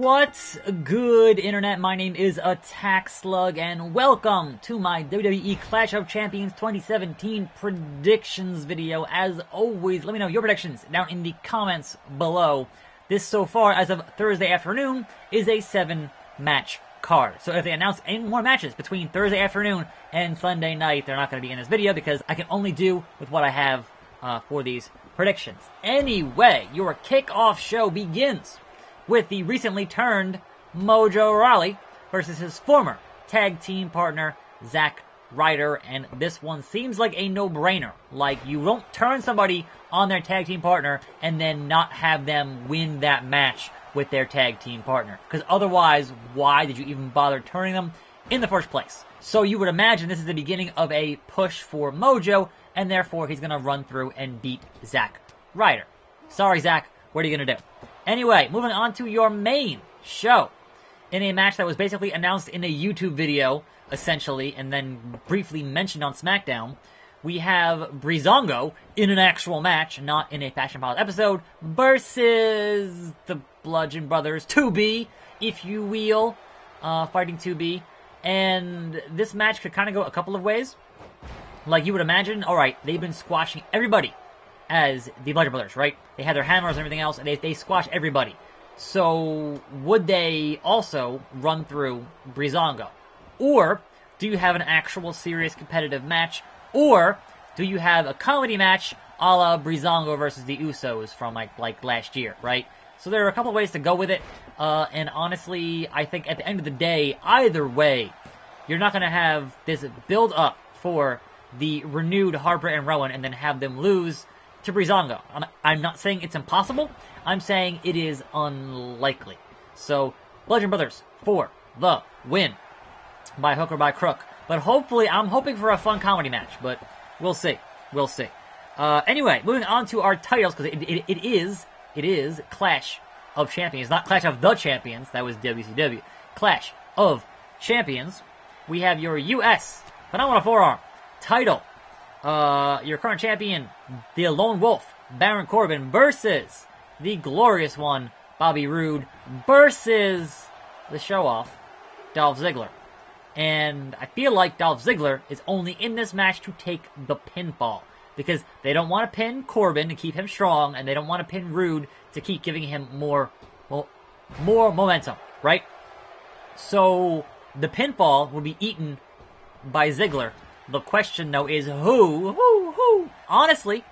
What's good, Internet? My name is Attack Slug, and welcome to my WWE Clash of Champions 2017 predictions video. As always, let me know your predictions down in the comments below. This, so far, as of Thursday afternoon, is a 7-match card. So if they announce any more matches between Thursday afternoon and Sunday night, they're not going to be in this video because I can only do with what I have for these predictions. Anyway, your kickoff show begins with the recently turned Mojo Rawley versus his former tag team partner, Zack Ryder, and this one seems like a no-brainer. Like, you don't turn somebody on their tag team partner and then not have them win that match with their tag team partner. Because otherwise, why did you even bother turning them in the first place? So you would imagine this is the beginning of a push for Mojo, and therefore he's going to run through and beat Zack Ryder. Sorry, Zack, what are you going to do? Anyway, moving on to your main show. In a match that was basically announced in a YouTube video, essentially, and then briefly mentioned on SmackDown, we have Breezango in an actual match, not in a Fashion Files episode, versus the Bludgeon Brothers, 2B, if you will, fighting 2B. And this match could kind of go a couple of ways. Like you would imagine, alright, they've been squashing everybody as the Bludgeon Brothers, right? They had their hammers and everything else, and they squash everybody. So, would they also run through Breezango? Or, do you have an actual serious competitive match? Or, do you have a comedy match a la Breezango versus the Usos from like last year, right? So there are a couple of ways to go with it, and honestly, I think at the end of the day, either way, you're not going to have this build-up for the renewed Harper and Rowan and then have them lose to Breezango. I'm not saying it's impossible. I'm saying it is unlikely. So, Bludgeon Brothers for the win. By hook or by crook. But hopefully, I'm hoping for a fun comedy match. But we'll see. We'll see. Anyway, moving on to our titles, because it is Clash of Champions. Not Clash of the Champions. That was WCW. Clash of Champions. We have your U.S. Phenomenal Forearm title. Your current champion, the Lone Wolf, Baron Corbin, versus the glorious one, Bobby Roode, versus the show-off, Dolph Ziggler. And I feel like Dolph Ziggler is only in this match to take the pinfall, because they don't want to pin Corbin to keep him strong, and they don't want to pin Roode to keep giving him more momentum, right? So the pinfall will be eaten by Ziggler. The question, though, is who? Honestly,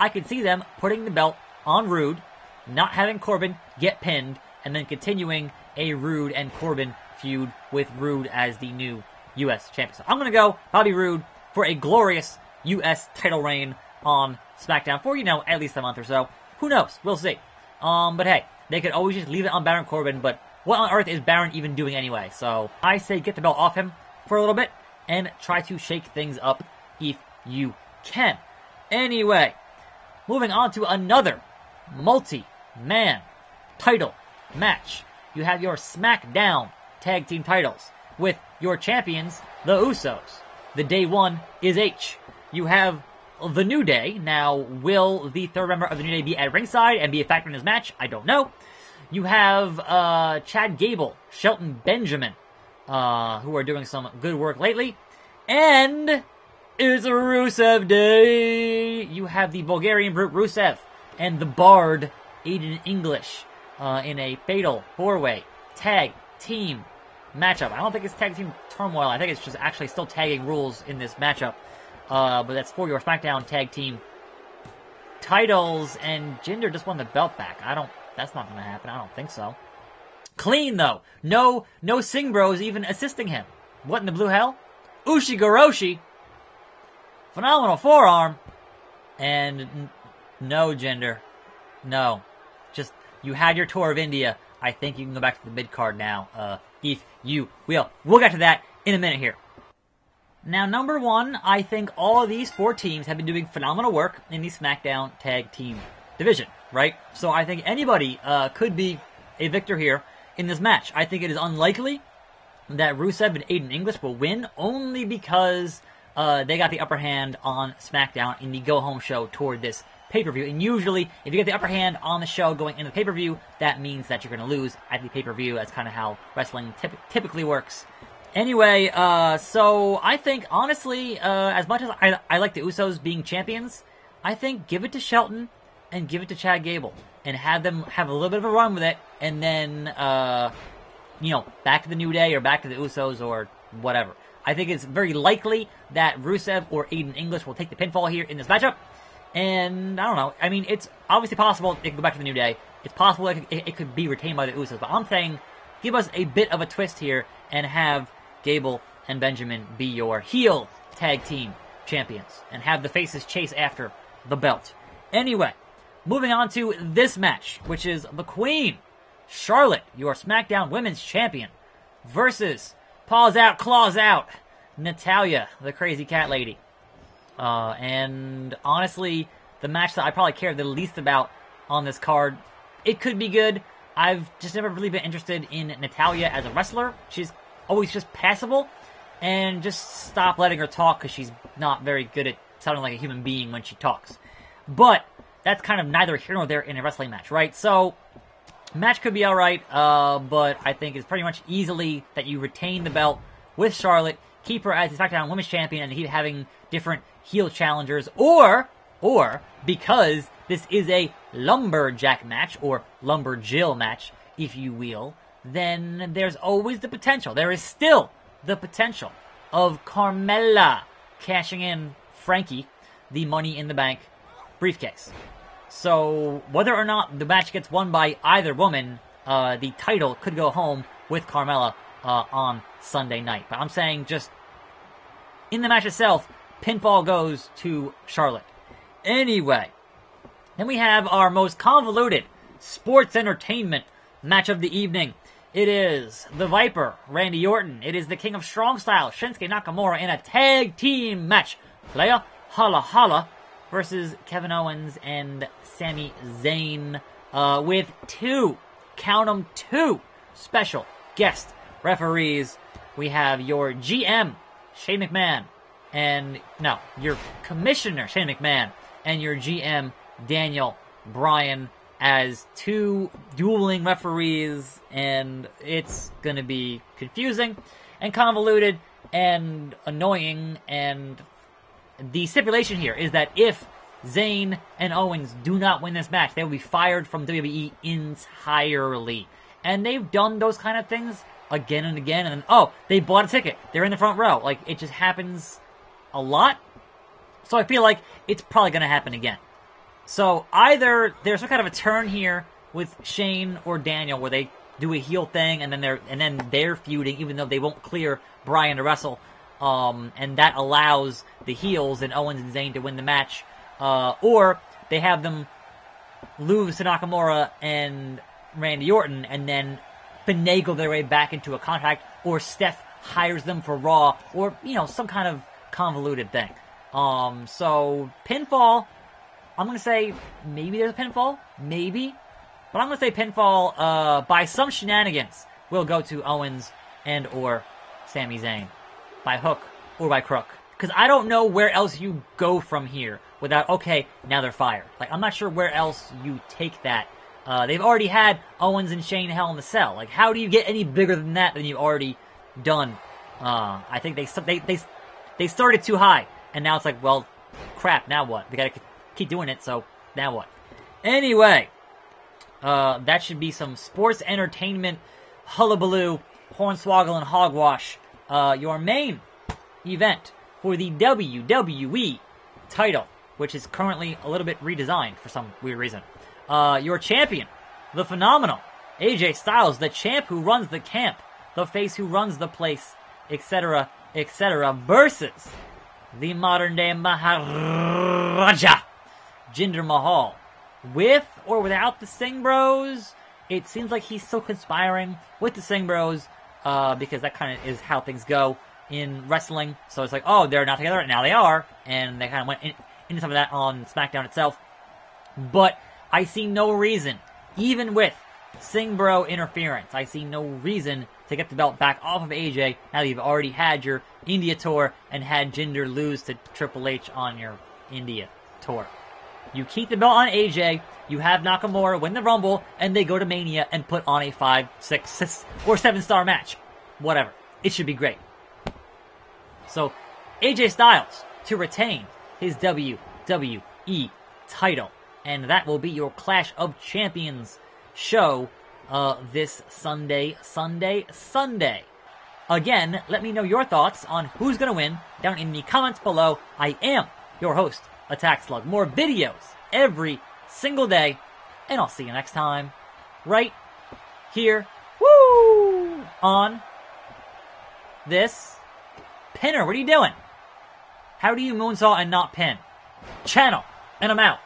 I could see them putting the belt on Roode, not having Corbin get pinned, and then continuing a Roode and Corbin feud with Roode as the new U.S. champion. So I'm going to go Bobby Roode for a glorious U.S. title reign on SmackDown for, at least a month or so. Who knows? We'll see. But hey, they could always just leave it on Baron Corbin, but what on earth is Baron even doing anyway? So I say get the belt off him for a little bit, and try to shake things up if you can. Anyway, moving on to another multi-man title match. You have your SmackDown tag team titles with your champions, the Usos. The Day One is H. You have the New Day. Now, will the third member of the New Day be at ringside and be a factor in this match? I don't know. You have Chad Gable, Shelton Benjamin, who are doing some good work lately. And it's Rusev Day! You have the Bulgarian Brute Rusev and the Bard Aiden English in a fatal 4-way tag team matchup. I don't think it's tag team turmoil. I think it's just actually still tagging rules in this matchup. But that's for your SmackDown tag team titles, and Jinder just won the belt back. That's not going to happen. I don't think so. Clean, though. No Singh Bros even assisting him. What in the blue hell? Ushigoroshi. Phenomenal forearm. And no, Jinder. No. Just, you had your tour of India. I think you can go back to the mid-card now, if you will. We'll get to that in a minute here. Now, number one, I think all of these 4 teams have been doing phenomenal work in the SmackDown tag team division, right? So I think anybody could be a victor here in this match. I think it is unlikely that Rusev and Aiden English will win, only because they got the upper hand on SmackDown in the go-home show toward this pay-per-view. And usually, if you get the upper hand on the show going into the pay-per-view, that means that you're going to lose at the pay-per-view. That's kind of how wrestling typically works. Anyway, so I think, honestly, as much as I like the Usos being champions, I think give it to Shelton and give it to Chad Gable and have them have a little bit of a run with it, and then, back to the New Day or back to the Usos or whatever. I think it's very likely that Rusev or Aiden English will take the pinfall here in this matchup. And, I don't know. I mean, it's obviously possible it could go back to the New Day. It's possible it could be retained by the Usos. But I'm saying, give us a bit of a twist here and have Gable and Benjamin be your heel tag team champions. And have the faces chase after the belt. Anyway, moving on to this match, which is the Queen, Charlotte, your SmackDown Women's Champion, versus Paws Out, Claws Out, Natalya, the crazy cat lady. And honestly, the match that I probably care the least about on this card, it could be good. I've just never really been interested in Natalya as a wrestler. She's always just passable, and just stop letting her talk because she's not very good at sounding like a human being when she talks. But that's kind of neither here nor there in a wrestling match, right? So, match could be alright, but I think it's pretty much easily that you retain the belt with Charlotte, keep her as the SmackDown Women's Champion, and keep having different heel challengers, or because this is a lumberjack match, or lumberjill match, if you will, then there's always the potential, there is still the potential of Carmella cashing in Frankie, the Money in the Bank briefcase. So, whether or not the match gets won by either woman, the title could go home with Carmella on Sunday night. But I'm saying just in the match itself, pinfall goes to Charlotte. Anyway, then we have our most convoluted sports entertainment match of the evening. It is the Viper, Randy Orton. It is the King of Strong Style, Shinsuke Nakamura, in a tag team match. Playa Hala Hala versus Kevin Owens and Sami Zayn, with count 'em, two special guest referees. We have your GM, Shane McMahon, your Commissioner, Shane McMahon, and your GM, Daniel Bryan, as two dueling referees, and it's gonna be confusing and convoluted and annoying, and the stipulation here is that if Zayn and Owens do not win this match, they will be fired from WWE entirely. And they've done those kind of things again and again, and then, they bought a ticket. They're in the front row. Like, it just happens a lot. So I feel like it's probably going to happen again. So either there's some kind of a turn here with Shane or Daniel where they do a heel thing, and then they're feuding, even though they won't clear Bryan to wrestle. And that allows the heels and Owens and Zayn to win the match. Or they have them lose to Nakamura and Randy Orton and then finagle their way back into a contract, or Steph hires them for Raw, or, some kind of convoluted thing. So, pinfall, I'm going to say maybe there's a pinfall, maybe. But I'm going to say pinfall, by some shenanigans, will go to Owens and or Sami Zayn. By hook or by crook. Because I don't know where else you go from here without, okay, now they're fired. Like, I'm not sure where else you take that. They've already had Owens and Shane Hell in the Cell. Like, how do you get any bigger than that than you've already done? I think they started too high. And now it's like, well, crap, now what? We gotta keep doing it, so now what? Anyway, that should be some sports entertainment hullabaloo, hornswoggle, and hogwash. Your main event for the WWE title, which is currently a little bit redesigned for some weird reason. Your champion, the phenomenal AJ Styles, the champ who runs the camp, the face who runs the place, etc., etc., versus the modern-day Maharaja, Jinder Mahal. With or without the Singh Bros, it seems like he's still conspiring with the Singh Bros, because that kind of is how things go in wrestling. So it's like, they're not together, and now they are, and they kind of went into some of that on SmackDown itself. But I see no reason, even with Singh Bro interference, I see no reason to get the belt back off of AJ now that you've already had your India tour and had Jinder lose to Triple H on your India tour. You keep the belt on AJ, you have Nakamura win the Rumble, and they go to Mania and put on a 5, 6, or 7-star match. Whatever. It should be great. So, AJ Styles to retain his WWE title. And that will be your Clash of Champions show this Sunday. Again, let me know your thoughts on who's going to win down in the comments below. I am your host, Attack Slug. More videos every single day. And I'll see you next time. Right here. Woo! On this pinner. What are you doing? How do you moonsault and not pin? Channel. And I'm out.